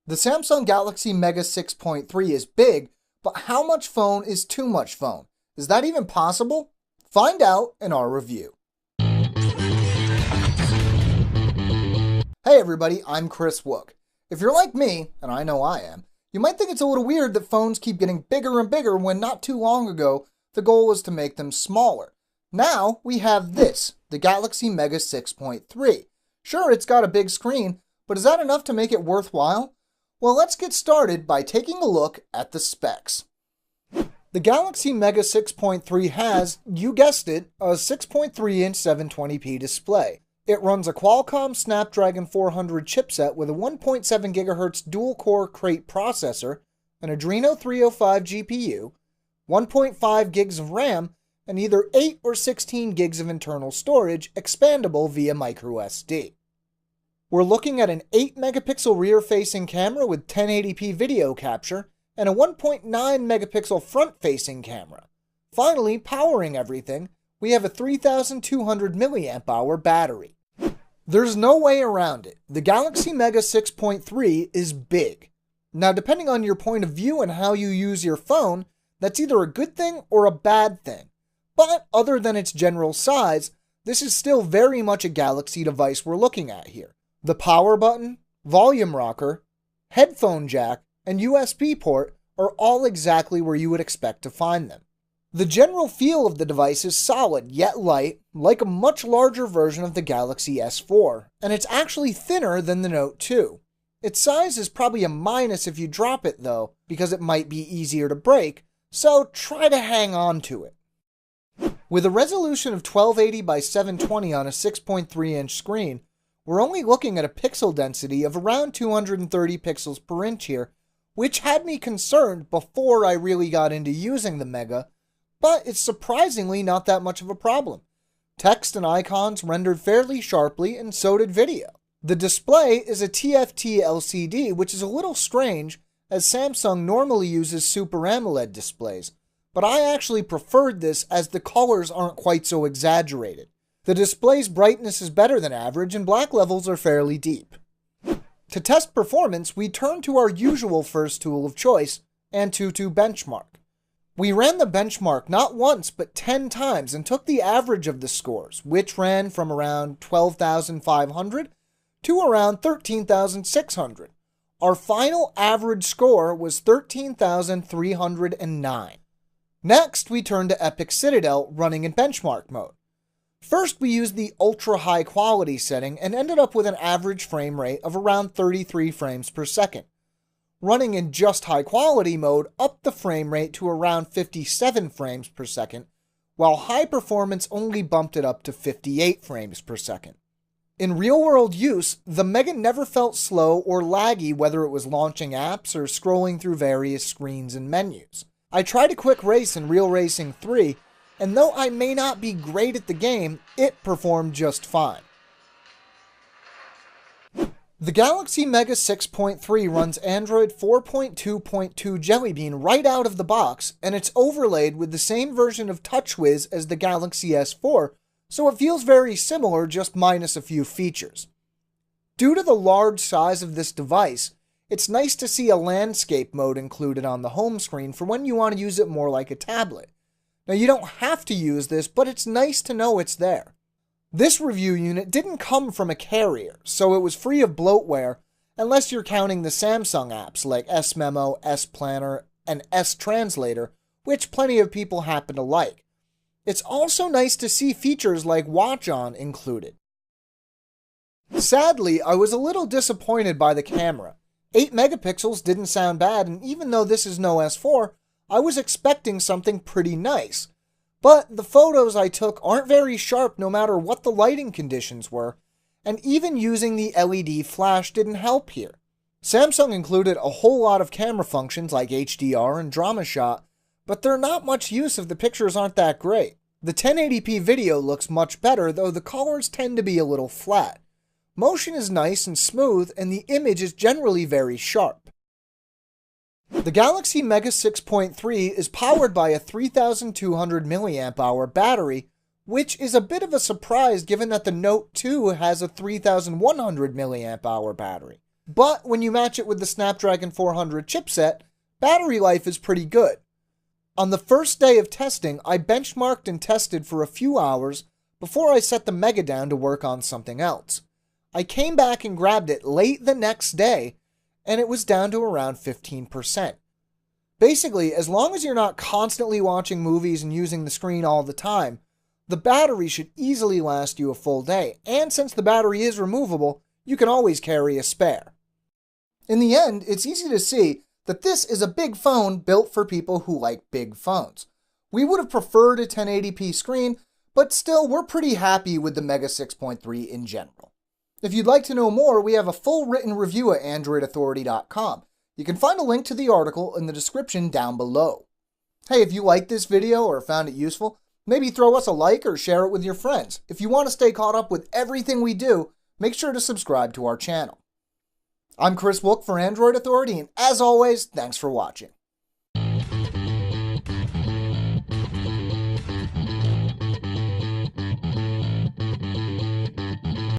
The Samsung Galaxy Mega 6.3 is big, but how much phone is too much phone? Is that even possible? Find out in our review. Hey everybody, I'm Chris Wook. If you're like me, and I know I am, you might think it's a little weird that phones keep getting bigger and bigger when not too long ago the goal was to make them smaller. Now we have this, the Galaxy Mega 6.3. Sure, it's got a big screen, but is that enough to make it worthwhile? Well, let's get started by taking a look at the specs. The Galaxy Mega 6.3 has, you guessed it, a 6.3-inch 720p display. It runs a Qualcomm Snapdragon 400 chipset with a 1.7 GHz dual-core Krait processor, an Adreno 305 GPU, 1.5 gigs of RAM, and either 8 or 16 gigs of internal storage, expandable via microSD. We're looking at an 8-megapixel rear-facing camera with 1080p video capture, and a 1.9-megapixel front-facing camera. Finally, powering everything, we have a 3,200 mAh battery. There's no way around it. The Galaxy Mega 6.3 is big. Now, depending on your point of view and how you use your phone, that's either a good thing or a bad thing. But other than its general size, this is still very much a Galaxy device we're looking at here. The power button, volume rocker, headphone jack, and USB port are all exactly where you would expect to find them. The general feel of the device is solid yet light, like a much larger version of the Galaxy S4, and it's actually thinner than the Note 2. Its size is probably a minus if you drop it though, because it might be easier to break, so try to hang on to it. With a resolution of 1280 by 720 on a 6.3-inch screen, we're only looking at a pixel density of around 230 pixels per inch here, which had me concerned before I really got into using the Mega, but it's surprisingly not that much of a problem. Text and icons rendered fairly sharply, and so did video. The display is a TFT LCD, which is a little strange, as Samsung normally uses Super AMOLED displays, but I actually preferred this as the colors aren't quite so exaggerated. The display's brightness is better than average, and black levels are fairly deep. To test performance, we turn to our usual first tool of choice, Antutu Benchmark. We ran the benchmark not once but 10 times and took the average of the scores, which ran from around 12,500 to around 13,600. Our final average score was 13,309. Next, we turned to Epic Citadel running in benchmark mode. First, we used the ultra high quality setting and ended up with an average frame rate of around 33 frames per second. Running in just high quality mode upped the frame rate to around 57 frames per second, while high performance only bumped it up to 58 frames per second. In real world use, the Mega never felt slow or laggy whether it was launching apps or scrolling through various screens and menus. I tried a quick race in Real Racing 3, and though I may not be great at the game, it performed just fine. The Galaxy Mega 6.3 runs Android 4.2.2 Jelly Bean right out of the box, and it's overlaid with the same version of TouchWiz as the Galaxy S4, so it feels very similar, just minus a few features. Due to the large size of this device, it's nice to see a landscape mode included on the home screen for when you want to use it more like a tablet. Now, you don't have to use this, but it's nice to know it's there. This review unit didn't come from a carrier, so it was free of bloatware, unless you're counting the Samsung apps like S-Memo, S-Planner, and S-Translator, which plenty of people happen to like. It's also nice to see features like Watch On included. Sadly, I was a little disappointed by the camera. 8 megapixels didn't sound bad, and even though this is no S4, I was expecting something pretty nice. But the photos I took aren't very sharp no matter what the lighting conditions were, and even using the LED flash didn't help here. Samsung included a whole lot of camera functions like HDR and Drama Shot, but they're not much use if the pictures aren't that great. The 1080p video looks much better, though the colors tend to be a little flat. Motion is nice and smooth, and the image is generally very sharp. The Galaxy Mega 6.3 is powered by a 3,200 mAh battery, which is a bit of a surprise given that the Note 2 has a 3,100 mAh battery. But when you match it with the Snapdragon 400 chipset, battery life is pretty good. On the first day of testing, I benchmarked and tested for a few hours before I set the Mega down to work on something else. I came back and grabbed it late the next day, and it was down to around 15%. Basically, as long as you're not constantly watching movies and using the screen all the time, the battery should easily last you a full day, and since the battery is removable, you can always carry a spare. In the end, it's easy to see that this is a big phone built for people who like big phones. We would have preferred a 1080p screen, but still we're pretty happy with the Mega 6.3 in general. If you'd like to know more, we have a full written review at AndroidAuthority.com. You can find a link to the article in the description down below. Hey, if you liked this video or found it useful, maybe throw us a like or share it with your friends. If you want to stay caught up with everything we do, make sure to subscribe to our channel. I'm Chris Wook for Android Authority, and as always, thanks for watching.